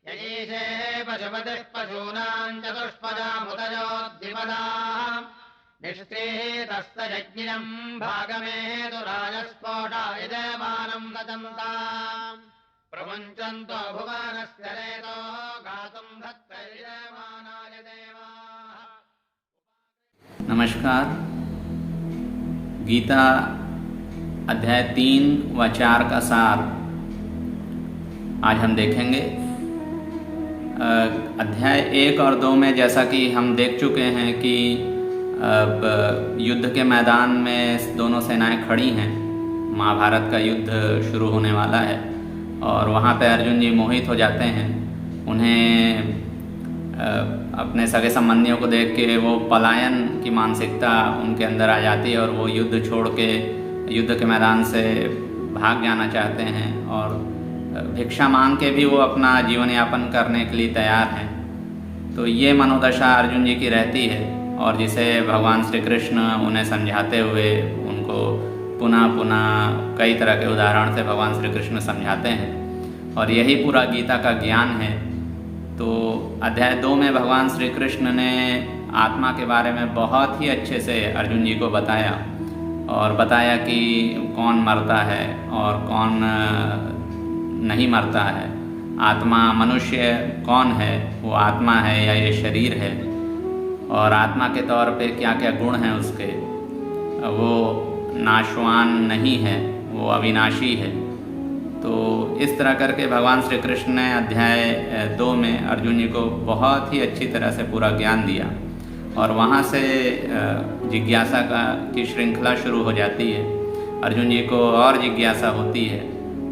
ययीशे पशुपतिः पशूनाम् चतुष्पदामुदयोद्विपदाम् निष्क्रीतस्तयज्ञम् भागमेतुराजस्फोटाय देवानम् तजन्ताम् प्रमुञ्चन्तो भुवनस्य रेतो गातुम् धत्तैर्यमानाय देवाः। नमस्कार। गीता अध्याय 3 व 4 का सार आज हम देखेंगे। अध्याय 1 और 2 में जैसा कि हम देख चुके हैं कि युद्ध के मैदान में दोनों सेनाएं खड़ी हैं। महाभारत का युद्ध शुरू होने वाला है और वहाँ पे अर्जुन जी मोहित हो जाते हैं। उन्हें अपने सगे संबंधियों को देख के वो पलायन की मानसिकता उनके अंदर आ जाती है और वो युद्ध छोड़ के युद्ध के मैदान से भाग जाना चाहते हैं और भिक्षा मांग के भी वो अपना जीवन यापन करने के लिए तैयार हैं। तो ये मनोदशा अर्जुन जी की रहती है और जिसे भगवान श्री कृष्ण उन्हें समझाते हुए उनको पुनः पुनः कई तरह के उदाहरण से भगवान श्री कृष्ण समझाते हैं और यही पूरा गीता का ज्ञान है। तो अध्याय 2 में भगवान श्री कृष्ण ने आत्मा के बारे में बहुत ही अच्छे से अर्जुन जी को बताया और बताया कि कौन मरता है और कौन नहीं मरता है। आत्मा मनुष्य कौन है, वो आत्मा है या ये शरीर है, और आत्मा के तौर पे क्या क्या गुण हैं उसके। वो नाशवान नहीं है, वो अविनाशी है। तो इस तरह करके भगवान श्री कृष्ण ने अध्याय 2 में अर्जुन जी को बहुत ही अच्छी तरह से पूरा ज्ञान दिया और वहाँ से जिज्ञासा की श्रृंखला शुरू हो जाती है। अर्जुन जी को और जिज्ञासा होती है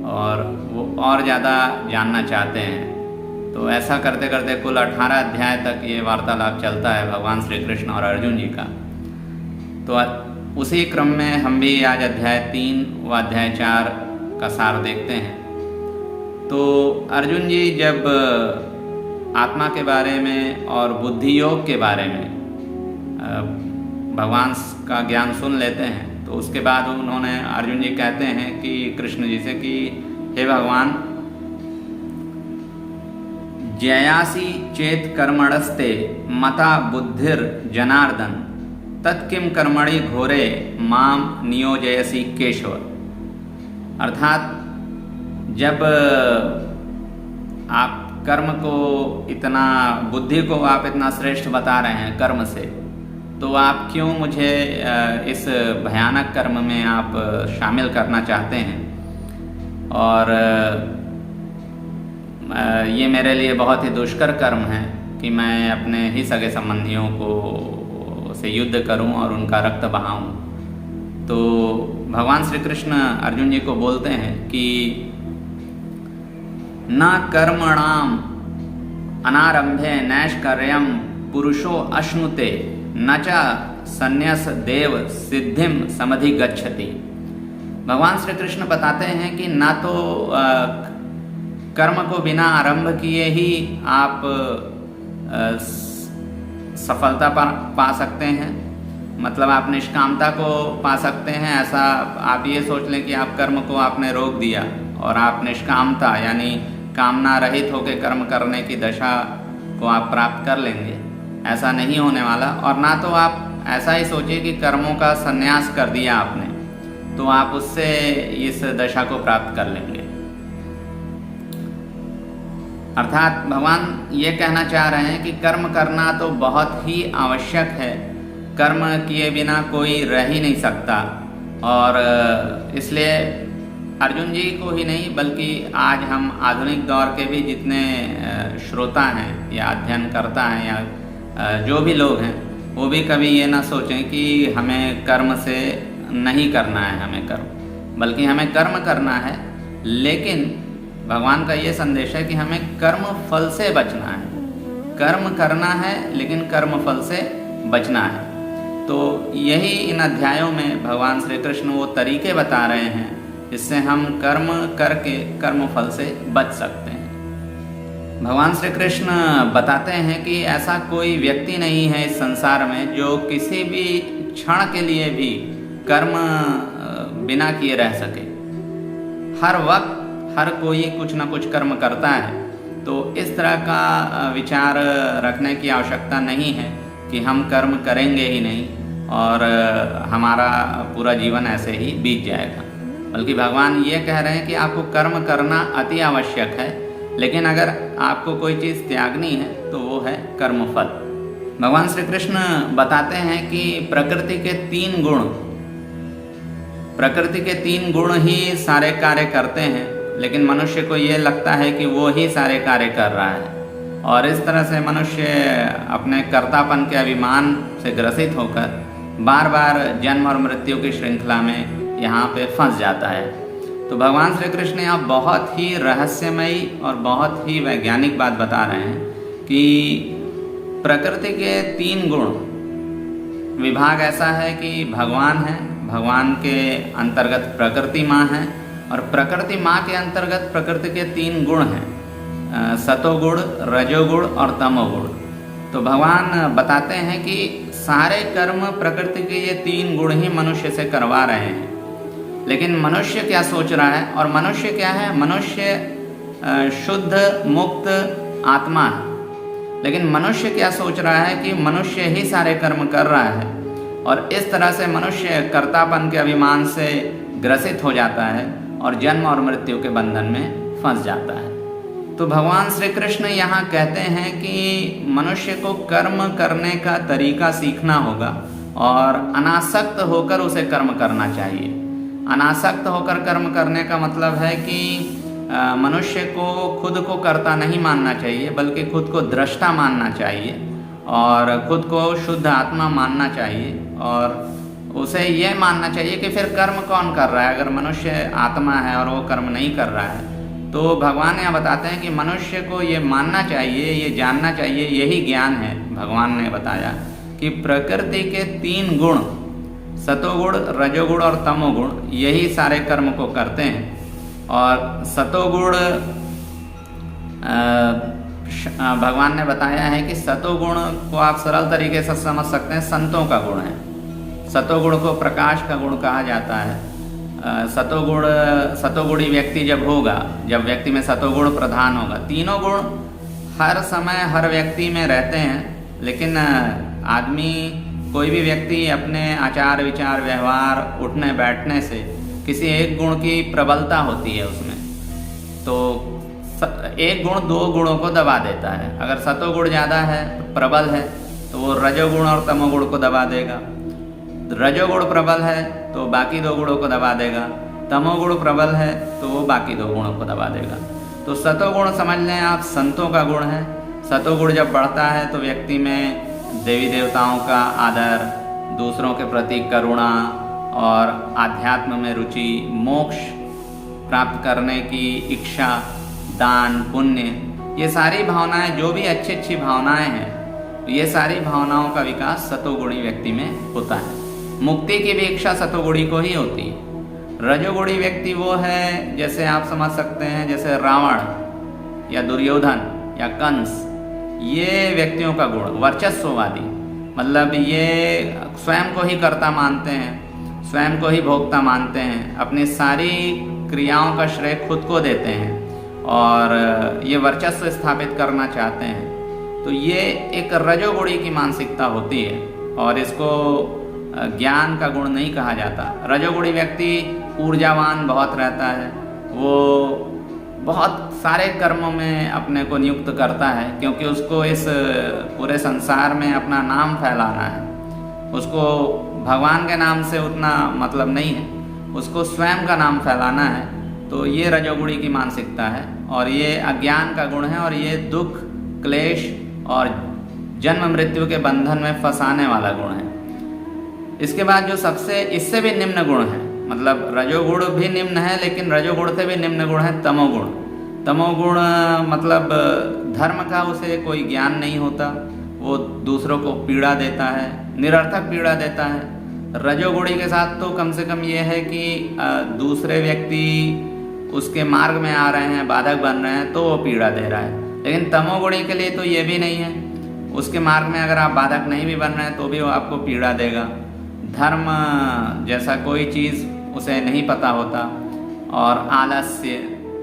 और वो और ज़्यादा जानना चाहते हैं। तो ऐसा करते करते कुल 18 अध्याय तक ये वार्तालाप चलता है भगवान श्री कृष्ण और अर्जुन जी का। तो उसी क्रम में हम भी आज अध्याय 3 व अध्याय 4 का सार देखते हैं। तो अर्जुन जी जब आत्मा के बारे में और बुद्धि योग के बारे में भगवान का ज्ञान सुन लेते हैं तो उसके बाद उन्होंने अर्जुन जी कहते हैं कि कृष्ण जी से कि हे भगवान, जयासी चेत कर्मणस्ते मता बुद्धिर जनार्दन तत्किम कर्मणि घोरे माम नियोजयसी केशव। अर्थात जब आप कर्म को इतना, बुद्धि को आप इतना श्रेष्ठ बता रहे हैं कर्म से, तो आप क्यों मुझे इस भयानक कर्म में आप शामिल करना चाहते हैं। और ये मेरे लिए बहुत ही दुष्कर कर्म है कि मैं अपने ही सगे संबंधियों को से युद्ध करूं और उनका रक्त बहाऊं। तो भगवान श्री कृष्ण अर्जुन जी को बोलते हैं कि न कर्मणाम अनारंभे नैष्कर्यम पुरुषो अश्नुते न च संन्यास देव सिद्धिम समधि गच्छति। भगवान श्री कृष्ण बताते हैं कि ना तो कर्म को बिना आरंभ किए ही आप सफलता पा सकते हैं, मतलब आप निष्कामता को पा सकते हैं। ऐसा आप ये सोच लें कि आप कर्म को आपने रोक दिया और आप निष्कामता यानी कामना रहित होकर कर्म करने की दशा को आप प्राप्त कर लेंगे। ऐसा नहीं होने वाला। और ना तो आप ऐसा ही सोचिए कि कर्मों का संन्यास कर दिया आपने तो आप उससे इस दशा को प्राप्त कर लेंगे। अर्थात भगवान ये कहना चाह रहे हैं कि कर्म करना तो बहुत ही आवश्यक है, कर्म किए बिना कोई रह ही नहीं सकता। और इसलिए अर्जुन जी को ही नहीं बल्कि आज हम आधुनिक दौर के भी जितने श्रोता हैं या अध्ययन करता हैं या जो भी लोग हैं वो भी कभी ये ना सोचें कि हमें कर्म से नहीं करना है हमें कर्म, बल्कि हमें कर्म करना है। लेकिन भगवान का ये संदेश है कि हमें कर्म फल से बचना है। कर्म करना है लेकिन कर्म फल से बचना है। तो यही इन अध्यायों में भगवान श्री कृष्ण वो तरीके बता रहे हैं जिससे हम कर्म करके कर्म फल से बच सकते हैं। भगवान श्री कृष्ण बताते हैं कि ऐसा कोई व्यक्ति नहीं है इस संसार में जो किसी भी क्षण के लिए भी कर्म बिना किए रह सके। हर वक्त हर कोई कुछ ना कुछ कर्म करता है। तो इस तरह का विचार रखने की आवश्यकता नहीं है कि हम कर्म करेंगे ही नहीं और हमारा पूरा जीवन ऐसे ही बीत जाएगा। बल्कि भगवान ये कह रहे हैं कि आपको कर्म करना अति आवश्यक है, लेकिन अगर आपको कोई चीज़ त्यागनी है तो वो है कर्मफल। भगवान श्री कृष्ण बताते हैं कि प्रकृति के तीन गुण ही सारे कार्य करते हैं, लेकिन मनुष्य को ये लगता है कि वो ही सारे कार्य कर रहा है, और इस तरह से मनुष्य अपने कर्तापन के अभिमान से ग्रसित होकर बार बार जन्म और मृत्यु की श्रृंखला में यहाँ पे फंस जाता है। तो भगवान श्री कृष्ण यहाँ बहुत ही रहस्यमयी और बहुत ही वैज्ञानिक बात बता रहे हैं कि प्रकृति के 3 गुण विभाग ऐसा है कि भगवान है, भगवान के अंतर्गत प्रकृति माँ है, और प्रकृति माँ के अंतर्गत प्रकृति के 3 गुण हैं, सतोगुण, रजोगुण और तमोगुण। तो भगवान बताते हैं कि सारे कर्म प्रकृति के ये 3 गुण ही मनुष्य से करवा रहे हैं। लेकिन मनुष्य क्या सोच रहा है, और मनुष्य क्या है? मनुष्य शुद्ध मुक्त आत्मा है, लेकिन मनुष्य क्या सोच रहा है कि मनुष्य ही सारे कर्म कर रहा है, और इस तरह से मनुष्य कर्तापन के अभिमान से ग्रसित हो जाता है और जन्म और मृत्यु के बंधन में फंस जाता है। तो भगवान श्री कृष्ण यहाँ कहते हैं कि मनुष्य को कर्म करने का तरीका सीखना होगा और अनासक्त होकर उसे कर्म करना चाहिए। अनासक्त होकर कर्म करने का मतलब है कि मनुष्य को खुद को कर्ता नहीं मानना चाहिए, बल्कि खुद को दृष्टा मानना चाहिए और खुद को शुद्ध आत्मा मानना चाहिए, और उसे यह मानना चाहिए कि फिर कर्म कौन कर रहा है। अगर मनुष्य आत्मा है और वो कर्म नहीं कर रहा है, तो भगवान यहाँ बताते हैं कि मनुष्य को ये मानना चाहिए, ये जानना चाहिए, यही ज्ञान है। भगवान ने बताया कि प्रकृति के 3 गुण, सतोगुण, रजोगुण और तमोगुण, यही सारे कर्म को करते हैं। और सतोगुण भगवान ने बताया है कि सतोगुण को आप सरल तरीके से समझ सकते हैं, संतों का गुण है। सतोगुण को प्रकाश का गुण कहा जाता है। सतोगुणी व्यक्ति जब होगा, जब व्यक्ति में सतोगुण प्रधान होगा, तीनों गुण हर समय हर व्यक्ति में रहते हैं, लेकिन आदमी, कोई भी व्यक्ति अपने आचार विचार व्यवहार उठने बैठने से किसी एक गुण की प्रबलता होती है उसमें, तो एक गुण 2 गुणों को दबा देता है। अगर सतोगुण ज़्यादा है, प्रबल है, तो वो रजोगुण और तमोगुण को दबा देगा। रजोगुण प्रबल है तो बाकी 2 गुणों को दबा देगा। तमोगुण प्रबल है तो वो बाकी 2 गुणों को दबा देगा। तो सतोगुण समझ लें आप, संतों का गुण है। सतोगुण जब बढ़ता है तो व्यक्ति में देवी देवताओं का आदर, दूसरों के प्रति करुणा और आध्यात्म में रुचि, मोक्ष प्राप्त करने की इच्छा, दान, पुण्य, ये सारी भावनाएं, जो भी अच्छी अच्छी भावनाएं हैं, ये सारी भावनाओं का विकास सतोगुणी व्यक्ति में होता है। मुक्ति की भी इच्छा सतोगुणी को ही होती है। रजोगुणी व्यक्ति वो है, जैसे आप समझ सकते हैं, जैसे रावण या दुर्योधन या कंस, ये व्यक्तियों का गुण वर्चस्ववादी, मतलब ये स्वयं को ही कर्ता मानते हैं, स्वयं को ही भोक्ता मानते हैं, अपनी सारी क्रियाओं का श्रेय खुद को देते हैं और ये वर्चस्व स्थापित करना चाहते हैं। तो ये एक रजोगुणी की मानसिकता होती है और इसको ज्ञान का गुण नहीं कहा जाता। रजोगुणी व्यक्ति ऊर्जावान बहुत रहता है, वो बहुत सारे कर्मों में अपने को नियुक्त करता है, क्योंकि उसको इस पूरे संसार में अपना नाम फैलाना है। उसको भगवान के नाम से उतना मतलब नहीं है, उसको स्वयं का नाम फैलाना है। तो ये रजोगुणी की मानसिकता है और ये अज्ञान का गुण है और ये दुख, क्लेश और जन्म मृत्यु के बंधन में फंसाने वाला गुण है। इसके बाद जो सबसे इससे भी निम्न गुण है, मतलब रजोगुण भी निम्न है, लेकिन रजोगुण से भी निम्न गुण है तमोगुण। तमोगुण मतलब धर्म का उसे कोई ज्ञान नहीं होता, वो दूसरों को पीड़ा देता है, निरर्थक पीड़ा देता है। रजोगुणी के साथ तो कम से कम ये है कि दूसरे व्यक्ति उसके मार्ग में आ रहे हैं, बाधक बन रहे हैं, तो वो पीड़ा दे रहा है। लेकिन तमोगुणी के लिए तो ये भी नहीं है, उसके मार्ग में अगर आप बाधक नहीं भी बन रहे हैं तो भी वो आपको पीड़ा देगा। धर्म जैसा कोई चीज़ उसे नहीं पता होता और आलस्य,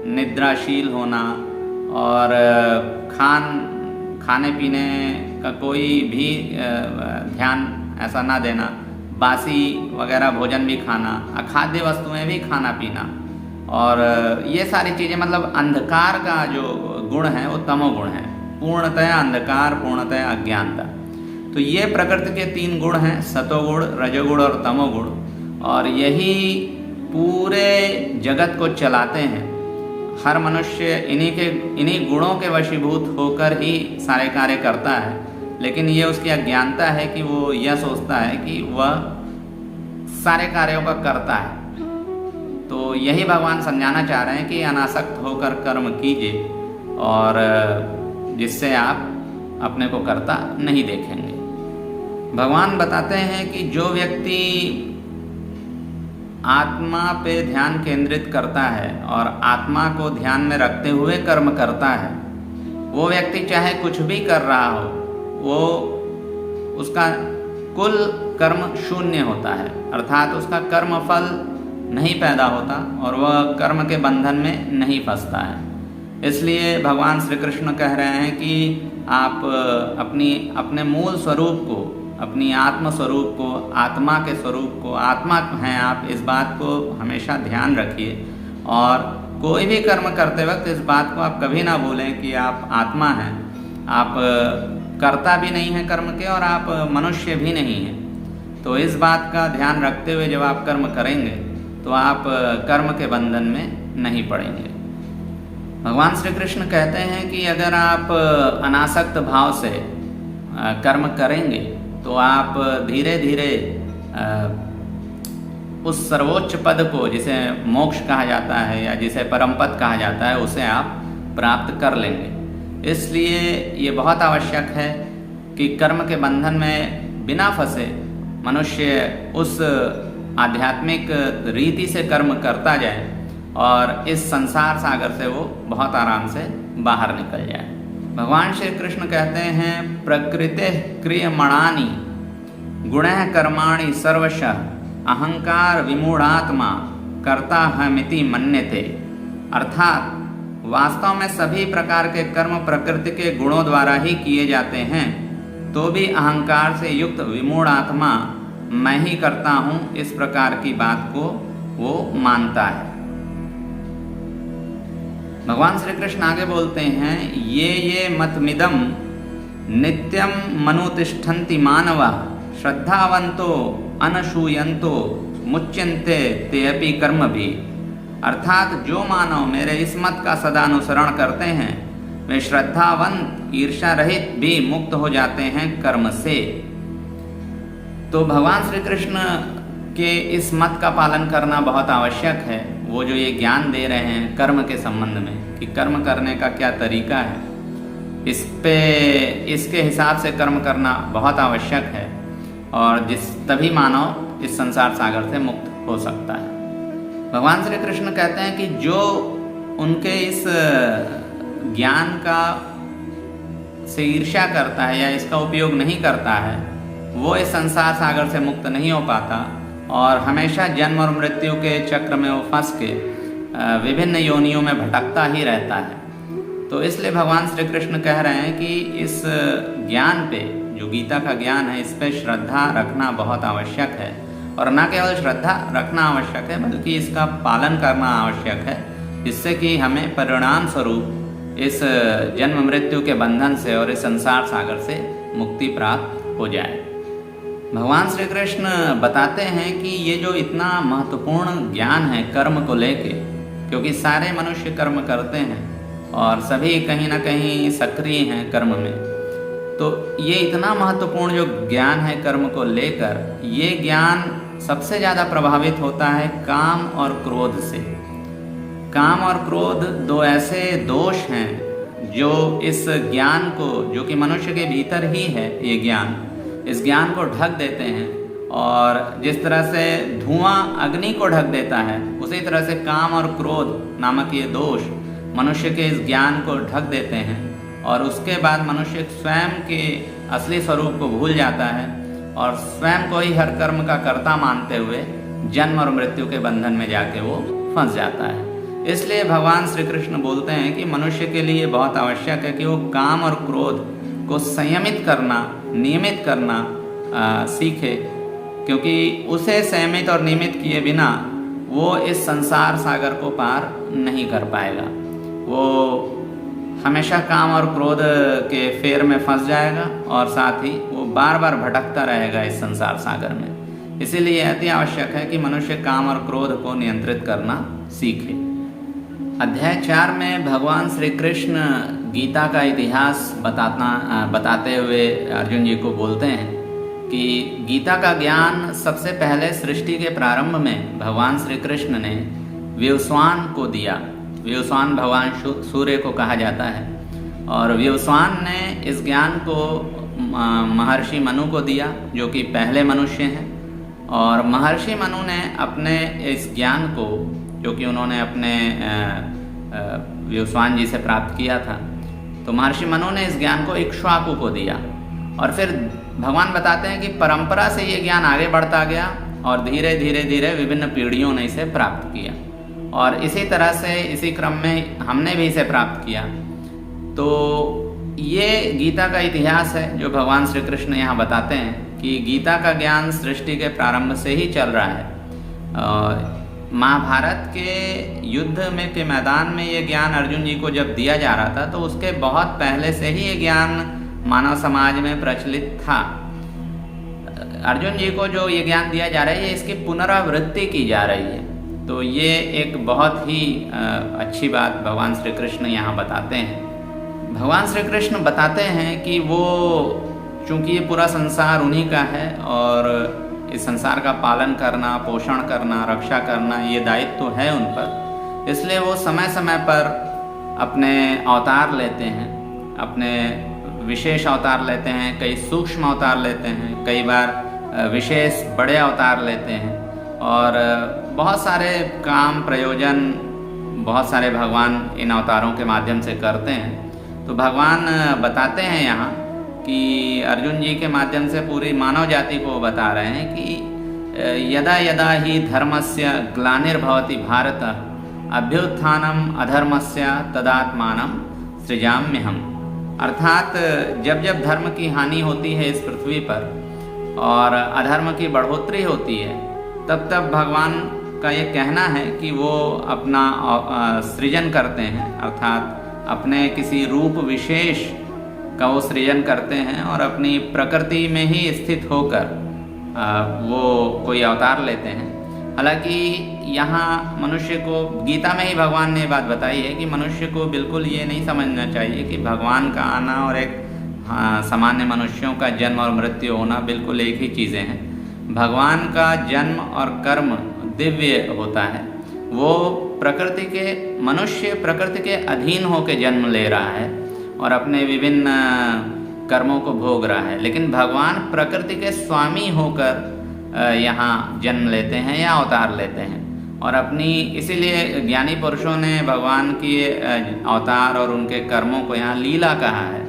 निद्राशील होना और खाने पीने का कोई भी ध्यान ऐसा ना देना, बासी वगैरह भोजन भी खाना, अखाद्य वस्तुएं भी खाना पीना, और ये सारी चीज़ें मतलब अंधकार का जो गुण है वो तमोगुण है, पूर्णतया अंधकार, पूर्णतया अज्ञानता। तो ये प्रकृति के 3 गुण हैं, सतोगुण, रजोगुण और तमोगुण, और यही पूरे जगत को चलाते हैं। हर मनुष्य इन्हीं गुणों के वशीभूत होकर ही सारे कार्य करता है, लेकिन ये उसकी अज्ञानता है कि वो यह सोचता है कि वह सारे कार्यों का करता है। तो यही भगवान समझाना चाह रहे हैं कि अनासक्त होकर कर्म कीजिए, और जिससे आप अपने को करता नहीं देखेंगे। भगवान बताते हैं कि जो व्यक्ति आत्मा पे ध्यान केंद्रित करता है और आत्मा को ध्यान में रखते हुए कर्म करता है, वो व्यक्ति चाहे कुछ भी कर रहा हो, वो उसका कुल कर्म शून्य होता है, अर्थात उसका कर्म फल नहीं पैदा होता और वह कर्म के बंधन में नहीं फंसता है। इसलिए भगवान श्री कृष्ण कह रहे हैं कि आप अपने मूल स्वरूप को, अपनी आत्म स्वरूप को, आत्मा के स्वरूप को, आत्मा हैं आप, इस बात को हमेशा ध्यान रखिए, और कोई भी कर्म करते वक्त इस बात को आप कभी ना भूलें कि आप आत्मा हैं। आप कर्ता भी नहीं हैं कर्म के और आप मनुष्य भी नहीं हैं। तो इस बात का ध्यान रखते हुए जब आप कर्म करेंगे तो आप कर्म के बंधन में नहीं पड़ेंगे। भगवान श्री कृष्ण कहते हैं कि अगर आप अनासक्त भाव से कर्म करेंगे तो आप धीरे धीरे उस सर्वोच्च पद को, जिसे मोक्ष कहा जाता है या जिसे परम पद कहा जाता है, उसे आप प्राप्त कर लेंगे। इसलिए ये बहुत आवश्यक है कि कर्म के बंधन में बिना फंसे मनुष्य उस आध्यात्मिक रीति से कर्म करता जाए और इस संसार सागर से वो बहुत आराम से बाहर निकल जाए। भगवान श्री कृष्ण कहते हैं, प्रकृते क्रियमाणानि गुणः कर्माणि सर्वशः अहंकार विमूढ़ात्मा कर्ता हमिति मन्यते। अर्थात वास्तव में सभी प्रकार के कर्म प्रकृति के गुणों द्वारा ही किए जाते हैं, तो भी अहंकार से युक्त विमूढ़ आत्मा मैं ही करता हूँ, इस प्रकार की बात को वो मानता है। भगवान श्री कृष्ण आगे बोलते हैं, ये मतमिदं नित्यं मनुतिष्ठन्ति मानवा श्रद्धावंतो अनशूयन्तो मुच्यन्ते ते अपि कर्मभि। अर्थात जो मानव मेरे इस मत का सदा अनुसरण करते हैं वे श्रद्धावंत ईर्ष्या रहित भी मुक्त हो जाते हैं कर्म से। तो भगवान श्री कृष्ण के इस मत का पालन करना बहुत आवश्यक है। वो जो ये ज्ञान दे रहे हैं कर्म के संबंध में कि कर्म करने का क्या तरीका है, इसके हिसाब से कर्म करना बहुत आवश्यक है, और तभी मानव इस संसार सागर से मुक्त हो सकता है। भगवान श्री कृष्ण कहते हैं कि जो उनके इस ज्ञान का से ईर्ष्या करता है या इसका उपयोग नहीं करता है, वो इस संसार सागर से मुक्त नहीं हो पाता और हमेशा जन्म और मृत्यु के चक्र में वो फंस के विभिन्न योनियों में भटकता ही रहता है। तो इसलिए भगवान श्री कृष्ण कह रहे हैं कि इस ज्ञान पे, जो गीता का ज्ञान है, इस पे श्रद्धा रखना बहुत आवश्यक है, और न केवल श्रद्धा रखना आवश्यक है बल्कि इसका पालन करना आवश्यक है, जिससे कि हमें परिणाम स्वरूप इस जन्म मृत्यु के बंधन से और इस संसार सागर से मुक्ति प्राप्त हो जाए। भगवान श्री कृष्ण बताते हैं कि ये जो इतना महत्वपूर्ण ज्ञान है कर्म को लेके, क्योंकि सारे मनुष्य कर्म करते हैं और सभी कहीं ना कहीं सक्रिय हैं कर्म में, तो ये इतना महत्वपूर्ण जो ज्ञान है कर्म को लेकर, ये ज्ञान सबसे ज़्यादा प्रभावित होता है काम और क्रोध से। काम और क्रोध दो ऐसे दोष हैं जो इस ज्ञान को, जो कि मनुष्य के भीतर ही है ये ज्ञान, इस ज्ञान को ढक देते हैं। और जिस तरह से धुआं अग्नि को ढक देता है, उसी तरह से काम और क्रोध नामक ये दोष मनुष्य के इस ज्ञान को ढक देते हैं, और उसके बाद मनुष्य स्वयं के असली स्वरूप को भूल जाता है और स्वयं को ही हर कर्म का कर्ता मानते हुए जन्म और मृत्यु के बंधन में जाके वो फंस जाता है। इसलिए भगवान श्री कृष्ण बोलते हैं कि मनुष्य के लिए बहुत आवश्यक है कि वो काम और क्रोध को संयमित करना, नियमित करना सीखे, क्योंकि उसे संयमित और नियमित किए बिना वो इस संसार सागर को पार नहीं कर पाएगा। वो हमेशा काम और क्रोध के फेर में फंस जाएगा और साथ ही वो बार बार भटकता रहेगा इस संसार सागर में। इसीलिए अति आवश्यक है कि मनुष्य काम और क्रोध को नियंत्रित करना सीखे। अध्याय 4 में भगवान श्री कृष्ण गीता का इतिहास बताते हुए अर्जुन जी को बोलते हैं कि गीता का ज्ञान सबसे पहले सृष्टि के प्रारंभ में भगवान श्री कृष्ण ने व्युस्वान को दिया। व्युस्वान भगवान सूर्य को कहा जाता है और व्युस्वान ने इस ज्ञान को महर्षि मनु को दिया, जो कि पहले मनुष्य हैं। और महर्षि मनु ने अपने इस ज्ञान को, जो कि उन्होंने अपने व्युस्वान जी से प्राप्त किया था, तो महर्षि मनु ने इस ज्ञान को इक्ष्वाकु को दिया। और फिर भगवान बताते हैं कि परंपरा से ये ज्ञान आगे बढ़ता गया और धीरे धीरे धीरे विभिन्न पीढ़ियों ने इसे प्राप्त किया और इसी तरह से इसी क्रम में हमने भी इसे प्राप्त किया। तो ये गीता का इतिहास है जो भगवान श्री कृष्ण यहाँ बताते हैं कि गीता का ज्ञान सृष्टि के प्रारंभ से ही चल रहा है। महाभारत के युद्ध में के मैदान में ये ज्ञान अर्जुन जी को जब दिया जा रहा था तो उसके बहुत पहले से ही ये ज्ञान मानव समाज में प्रचलित था। अर्जुन जी को जो ये ज्ञान दिया जा रहा है, ये इसकी पुनरावृत्ति की जा रही है। तो ये एक बहुत ही अच्छी बात भगवान श्री कृष्ण यहाँ बताते हैं। भगवान श्री कृष्ण बताते हैं कि वो, चूँकि ये पूरा संसार उन्हीं का है और इस संसार का पालन करना, पोषण करना, रक्षा करना, ये दायित्व तो है उन पर। इसलिए वो समय समय पर अपने अवतार लेते हैं, अपने विशेष अवतार लेते हैं, कई सूक्ष्म अवतार लेते हैं, कई बार विशेष बड़े अवतार लेते हैं और बहुत सारे काम प्रयोजन बहुत सारे भगवान इन अवतारों के माध्यम से करते हैं। तो भगवान बताते हैं यहाँ कि अर्जुन जी के माध्यम से पूरी मानव जाति को बता रहे हैं कि यदा यदा ही धर्मस्य ग्लानिर्भवति भारत अभ्युत्थानम अधर्मस्य तदात्मानं सृजाम्यहम्। अर्थात जब जब धर्म की हानि होती है इस पृथ्वी पर और अधर्म की बढ़ोतरी होती है, तब तब भगवान का ये कहना है कि वो अपना सृजन करते हैं, अर्थात अपने किसी रूप विशेष का वो सृजन करते हैं और अपनी प्रकृति में ही स्थित होकर वो कोई अवतार लेते हैं। हालांकि यहाँ मनुष्य को, गीता में ही भगवान ने बात बताई है कि मनुष्य को बिल्कुल ये नहीं समझना चाहिए कि भगवान का आना और एक सामान्य मनुष्यों का जन्म और मृत्यु होना बिल्कुल एक ही चीज़ें हैं। भगवान का जन्म और कर्म दिव्य होता है। वो मनुष्य प्रकृति के अधीन होकर जन्म ले रहा है और अपने विभिन्न कर्मों को भोग रहा है, लेकिन भगवान प्रकृति के स्वामी होकर यहाँ जन्म लेते हैं या अवतार लेते हैं और अपनी, इसीलिए ज्ञानी पुरुषों ने भगवान की अवतार और उनके कर्मों को यहाँ लीला कहा है।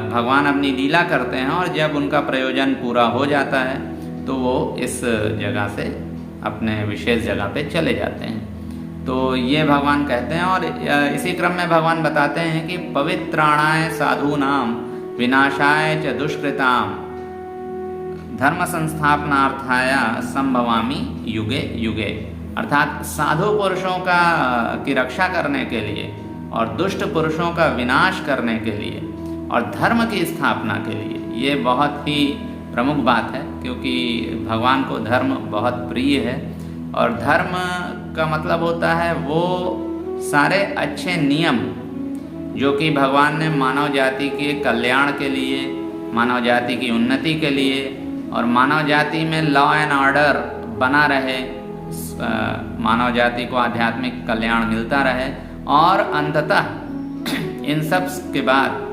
भगवान अपनी लीला करते हैं और जब उनका प्रयोजन पूरा हो जाता है तो वो इस जगह से अपने विशेष जगह पे चले जाते हैं। तो ये भगवान कहते हैं और इसी क्रम में भगवान बताते हैं कि पवित्राणाय साधूनाम विनाशाय च दुष्कृताम धर्म संस्थापनार्थाय संभवामि युगे युगे। अर्थात साधु पुरुषों की रक्षा करने के लिए और दुष्ट पुरुषों का विनाश करने के लिए और धर्म की स्थापना के लिए, ये बहुत ही प्रमुख बात है क्योंकि भगवान को धर्म बहुत प्रिय है। और धर्म का मतलब होता है वो सारे अच्छे नियम जो कि भगवान ने मानव जाति के कल्याण के लिए, मानव जाति की उन्नति के लिए और मानव जाति में लॉ एंड ऑर्डर बना रहे, मानव जाति को आध्यात्मिक कल्याण मिलता रहे और अंततः इन सब के बाद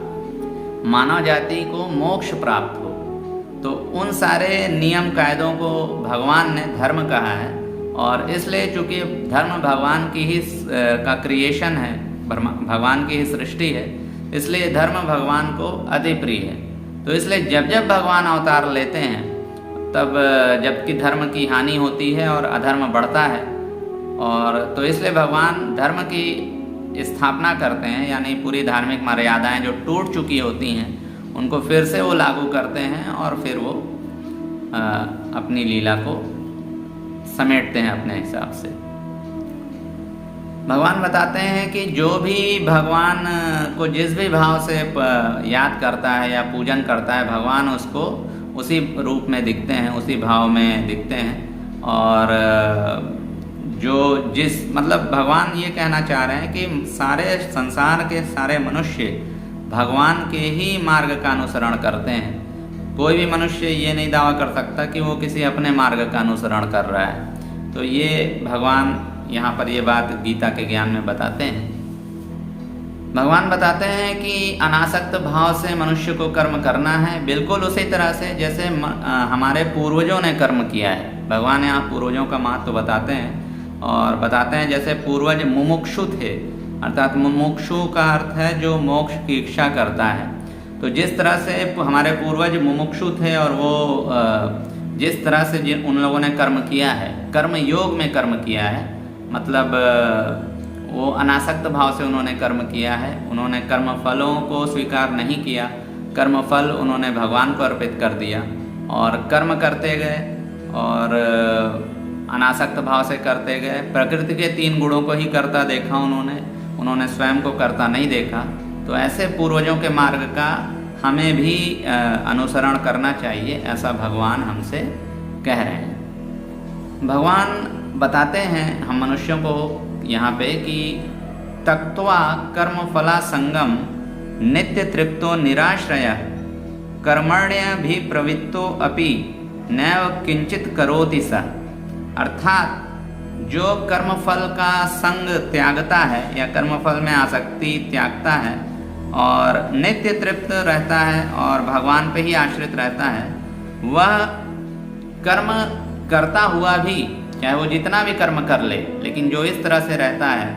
मानव जाति को मोक्ष प्राप्त हो। तो उन सारे नियम कायदों को भगवान ने धर्म कहा है और इसलिए चूँकि धर्म भगवान की ही का क्रिएशन है, भगवान की ही सृष्टि है, इसलिए धर्म भगवान को अति प्रिय है। तो इसलिए जब जब भगवान अवतार लेते हैं तब जबकि धर्म की हानि होती है और अधर्म बढ़ता है और तो इसलिए भगवान धर्म की स्थापना करते हैं, यानी पूरी धार्मिक मर्यादाएं जो टूट चुकी होती हैं उनको फिर से वो लागू करते हैं और फिर वो अपनी लीला को समेटते हैं अपने हिसाब से। भगवान बताते हैं कि जो भी भगवान को जिस भी भाव से याद करता है या पूजन करता है, भगवान उसको उसी रूप में दिखते हैं, उसी भाव में दिखते हैं। और जो जिस मतलब भगवान ये कहना चाह रहे हैं कि सारे संसार के सारे मनुष्य भगवान के ही मार्ग का अनुसरण करते हैं। कोई भी मनुष्य ये नहीं दावा कर सकता कि वो किसी अपने मार्ग का अनुसरण कर रहा है। तो ये भगवान यहाँ पर ये बात गीता के ज्ञान में बताते हैं। भगवान बताते हैं कि अनासक्त भाव से मनुष्य को कर्म करना है, बिल्कुल उसी तरह से जैसे हमारे पूर्वजों ने कर्म किया है। भगवान यहाँ पूर्वजों का महत्व बताते हैं और बताते हैं जैसे पूर्वज मुमुक्षु थे, अर्थात मुमुक्षु का अर्थ है जो मोक्ष की इच्छा करता है। तो जिस तरह से हमारे पूर्वज मुमुक्षु थे और वो जिस तरह से उन लोगों ने कर्म किया है, कर्म योग में कर्म किया है, मतलब वो अनासक्त भाव से उन्होंने कर्म किया है। उन्होंने कर्म फलों को स्वीकार नहीं किया, कर्म फल उन्होंने भगवान को अर्पित कर दिया और कर्म करते गए और अनासक्त भाव से करते गए। प्रकृति के 3 गुणों को ही करता देखा उन्होंने स्वयं को करता नहीं देखा। तो ऐसे पूर्वजों के मार्ग का हमें भी अनुसरण करना चाहिए, ऐसा भगवान हमसे कह रहे हैं। भगवान बताते हैं हम मनुष्यों को यहाँ पे कि त्यक्त्वा कर्म फला संगम नित्य तृप्तो निराश्रय कर्मण्य भी प्रवृत्तो अपि नैव किंचित करोति स। अर्थात जो कर्मफल का संग त्यागता है या कर्मफल में आसक्ति त्यागता है और नित्य तृप्त रहता है और भगवान पे ही आश्रित रहता है, वह कर्म करता हुआ भी, चाहे वो जितना भी कर्म कर ले, लेकिन जो इस तरह से रहता है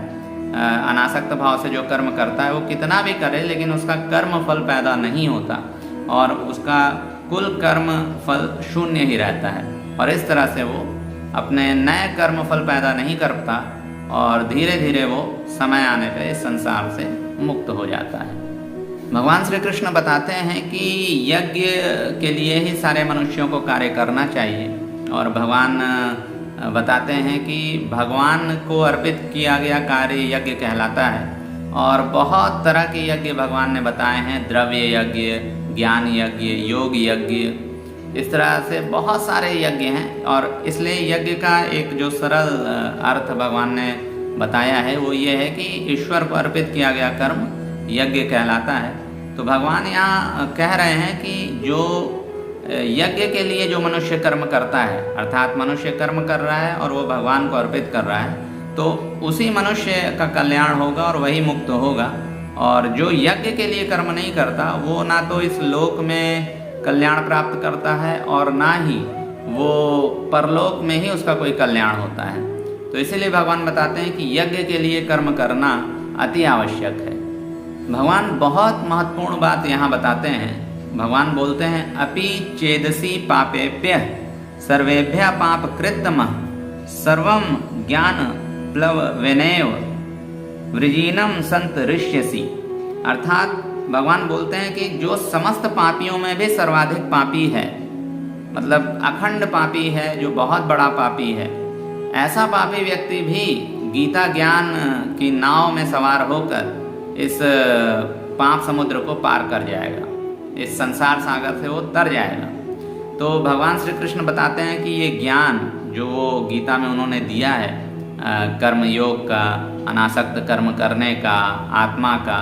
अनासक्त भाव से जो कर्म करता है, वो कितना भी करे लेकिन उसका कर्म फल पैदा नहीं होता और उसका कुल कर्म फल शून्य ही रहता है। और इस तरह से वो अपने नए कर्म फल पैदा नहीं करता और धीरे धीरे वो समय आने पर इस संसार से मुक्त हो जाता है। भगवान श्री कृष्ण बताते हैं कि यज्ञ के लिए ही सारे मनुष्यों को कार्य करना चाहिए और भगवान बताते हैं कि भगवान को अर्पित किया गया कार्य यज्ञ कहलाता है। और बहुत तरह के यज्ञ भगवान ने बताए हैं, द्रव्य यज्ञ, ज्ञान यज्ञ, योग यज्ञ, इस तरह से बहुत सारे यज्ञ हैं। और इसलिए यज्ञ का एक जो सरल अर्थ भगवान ने बताया है वो ये है कि ईश्वर को अर्पित किया गया कर्म यज्ञ कहलाता है। तो भगवान यहाँ कह रहे हैं कि जो यज्ञ के लिए जो मनुष्य कर्म करता है, अर्थात मनुष्य कर्म कर रहा है और वो भगवान को अर्पित कर रहा है, तो उसी मनुष्य का कल्याण होगा और वही मुक्त होगा। और जो यज्ञ के लिए कर्म नहीं करता वो ना तो इस लोक में कल्याण प्राप्त करता है और ना ही वो परलोक में ही उसका कोई कल्याण होता है। तो इसीलिए भगवान बताते हैं कि यज्ञ के लिए कर्म करना अति आवश्यक है। भगवान बहुत महत्वपूर्ण बात यहाँ बताते हैं। भगवान बोलते हैं अपि चेदसि पापेभ्यः सर्वेभ्यः पाप कृतमः सर्वं ज्ञान प्लवनेव वृजीनम संत ऋष्यसि। अर्थात भगवान बोलते हैं कि जो समस्त पापियों में भी सर्वाधिक पापी है, मतलब अखंड पापी है, जो बहुत बड़ा पापी है, ऐसा पापी व्यक्ति भी गीता ज्ञान की नाव में सवार होकर इस पाप समुद्र को पार कर जाएगा, इस संसार सागर से वो तर जाएगा। तो भगवान श्री कृष्ण बताते हैं कि ये ज्ञान जो वो गीता में उन्होंने दिया है, कर्म योग का, अनासक्त कर्म करने का, आत्मा का,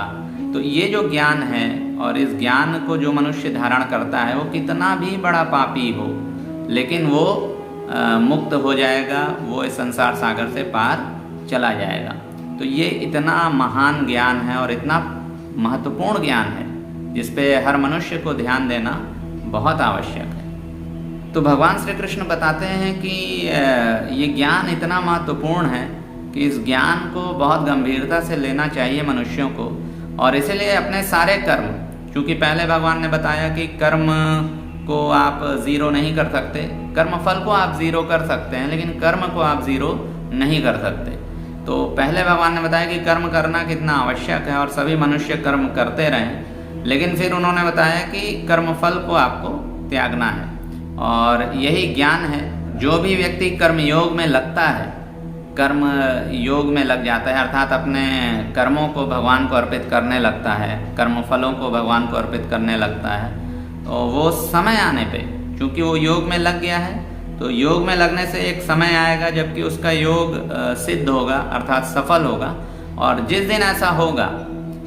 तो ये जो ज्ञान है और इस ज्ञान को जो मनुष्य धारण करता है वो कितना भी बड़ा पापी हो लेकिन वो मुक्त हो जाएगा, वो इस संसार सागर से पार चला जाएगा। तो ये इतना महान ज्ञान है और इतना महत्वपूर्ण ज्ञान है जिस पे हर मनुष्य को ध्यान देना बहुत आवश्यक है। तो भगवान श्री कृष्ण बताते हैं कि ये ज्ञान इतना महत्वपूर्ण है कि इस ज्ञान को बहुत गंभीरता से लेना चाहिए मनुष्यों को। और इसीलिए अपने सारे कर्म, क्योंकि पहले भगवान ने बताया कि कर्म को आप ज़ीरो नहीं कर सकते, कर्म फल को आप ज़ीरो कर सकते हैं लेकिन कर्म को आप ज़ीरो नहीं कर सकते। तो पहले भगवान ने बताया कि कर्म करना कितना आवश्यक है और सभी मनुष्य कर्म करते रहें, लेकिन फिर उन्होंने बताया कि कर्मफल को आपको त्यागना है, और यही ज्ञान है। जो भी व्यक्ति कर्म योग में लगता है, कर्म योग में लग जाता है, अर्थात अपने कर्मों को भगवान को अर्पित करने लगता है, कर्मफलों को भगवान को अर्पित करने लगता है, तो वो समय आने पे, क्योंकि वो योग में लग गया है, तो योग में लगने से एक समय आएगा जबकि उसका योग सिद्ध होगा, अर्थात सफल होगा। और जिस दिन ऐसा होगा,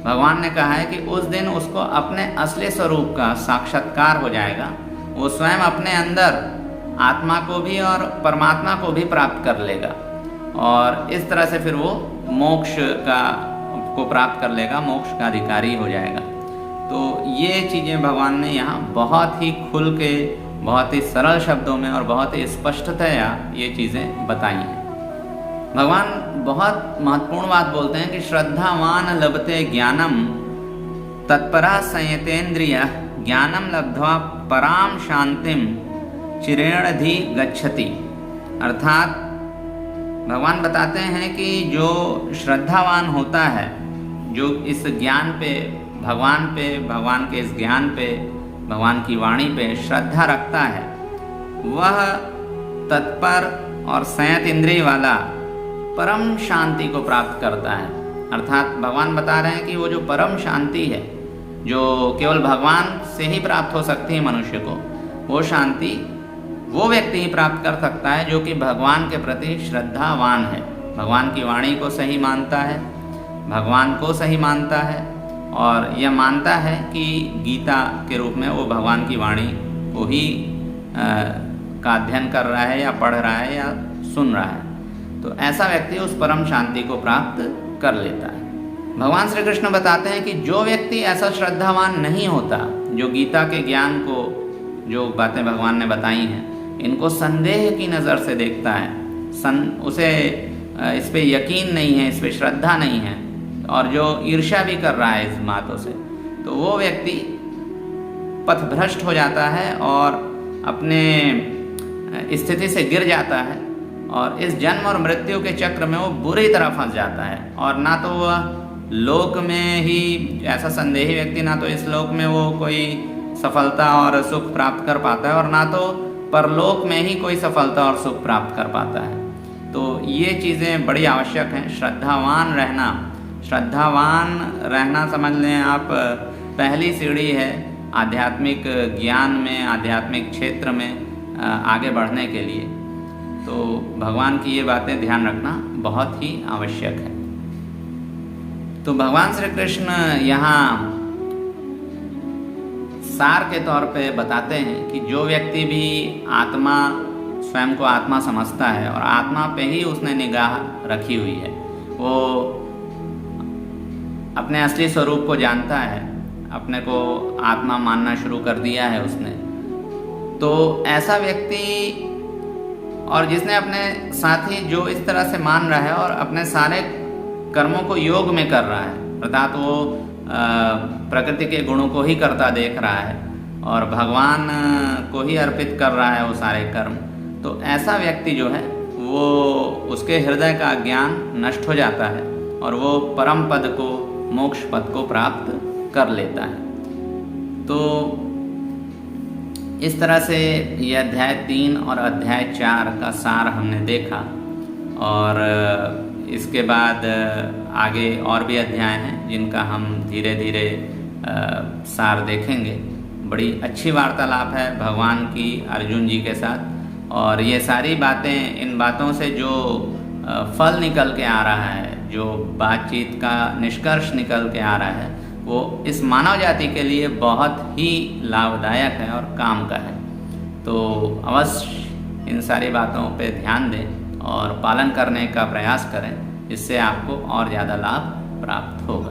भगवान ने कहा है कि उस दिन उसको अपने असली स्वरूप का साक्षात्कार हो जाएगा। वो स्वयं अपने अंदर आत्मा को भी और परमात्मा को भी प्राप्त कर लेगा, और इस तरह से फिर वो मोक्ष को प्राप्त कर लेगा, मोक्ष का अधिकारी हो जाएगा। तो ये चीज़ें भगवान ने यहाँ बहुत ही खुल के, बहुत ही सरल शब्दों में और बहुत ही स्पष्टतया ये चीज़ें बताई हैं। भगवान बहुत महत्वपूर्ण बात बोलते हैं कि श्रद्धावान लभते ज्ञानम तत्परा संयतेन्द्रिय ज्ञानम लब्ध्वा पराम शांतिम चिरेणधि गच्छति। अर्थात भगवान बताते हैं कि जो श्रद्धावान होता है, जो इस ज्ञान पे, भगवान के इस ज्ञान पे, भगवान की वाणी पे श्रद्धा रखता है, वह तत्पर और संयत इंद्रिय वाला परम शांति को प्राप्त करता है। अर्थात भगवान बता रहे हैं कि वो जो परम शांति है, जो केवल भगवान से ही प्राप्त हो सकती है मनुष्य को, वो शांति वो व्यक्ति ही प्राप्त कर सकता है जो कि भगवान के प्रति श्रद्धावान है, भगवान की वाणी को सही मानता है, भगवान को सही मानता है, और यह मानता है कि गीता के रूप में वो भगवान की वाणी को ही का अध्ययन कर रहा है या पढ़ रहा है या सुन रहा है। तो ऐसा व्यक्ति उस परम शांति को प्राप्त कर लेता है। भगवान श्री कृष्ण बताते हैं कि जो व्यक्ति ऐसा श्रद्धावान नहीं होता, जो गीता के ज्ञान को, जो बातें भगवान ने बताई हैं, इनको संदेह की नज़र से देखता है, उसे इस पे यकीन नहीं है, इस पे श्रद्धा नहीं है, और जो ईर्ष्या भी कर रहा है इस बातों से, तो वो व्यक्ति पथभ्रष्ट हो जाता है और अपने स्थिति से गिर जाता है, और इस जन्म और मृत्यु के चक्र में वो बुरी तरह फंस जाता है। और ना तो वह लोक में ही, ऐसा संदेही व्यक्ति ना तो इस लोक में वो कोई सफलता और सुख प्राप्त कर पाता है, और ना तो परलोक में ही कोई सफलता और सुख प्राप्त कर पाता है। तो ये चीज़ें बड़ी आवश्यक हैं। श्रद्धावान रहना समझ लें आप पहली सीढ़ी है आध्यात्मिक ज्ञान में, आध्यात्मिक क्षेत्र में आगे बढ़ने के लिए। तो भगवान की ये बातें ध्यान रखना बहुत ही आवश्यक है। तो भगवान श्री कृष्ण यहाँ सार के तौर पे बताते हैं कि जो व्यक्ति भी आत्मा, स्वयं को आत्मा समझता है और आत्मा पे ही उसने निगाह रखी हुई है, वो अपने असली स्वरूप को जानता है, अपने को आत्मा मानना शुरू कर दिया है उसने, तो ऐसा व्यक्ति, और जिसने अपने साथ ही जो इस तरह से मान रहा है और अपने सारे कर्मों को योग में कर रहा है, अर्थात वो प्रकृति के गुणों को ही करता देख रहा है और भगवान को ही अर्पित कर रहा है वो सारे कर्म, तो ऐसा व्यक्ति जो है वो, उसके हृदय का ज्ञान नष्ट हो जाता है और वो परम पद को, मोक्ष पद को प्राप्त कर लेता है। तो इस तरह से ये अध्याय 3 और अध्याय 4 का सार हमने देखा, और इसके बाद आगे और भी अध्याय हैं जिनका हम धीरे धीरे सार देखेंगे। बड़ी अच्छी वार्तालाप है भगवान की अर्जुन जी के साथ, और ये सारी बातें, इन बातों से जो फल निकल के आ रहा है, जो बातचीत का निष्कर्ष निकल के आ रहा है, वो इस मानव जाति के लिए बहुत ही लाभदायक है और काम का है। तो अवश्य इन सारी बातों पे ध्यान दें और पालन करने का प्रयास करें, इससे आपको और ज़्यादा लाभ प्राप्त होगा।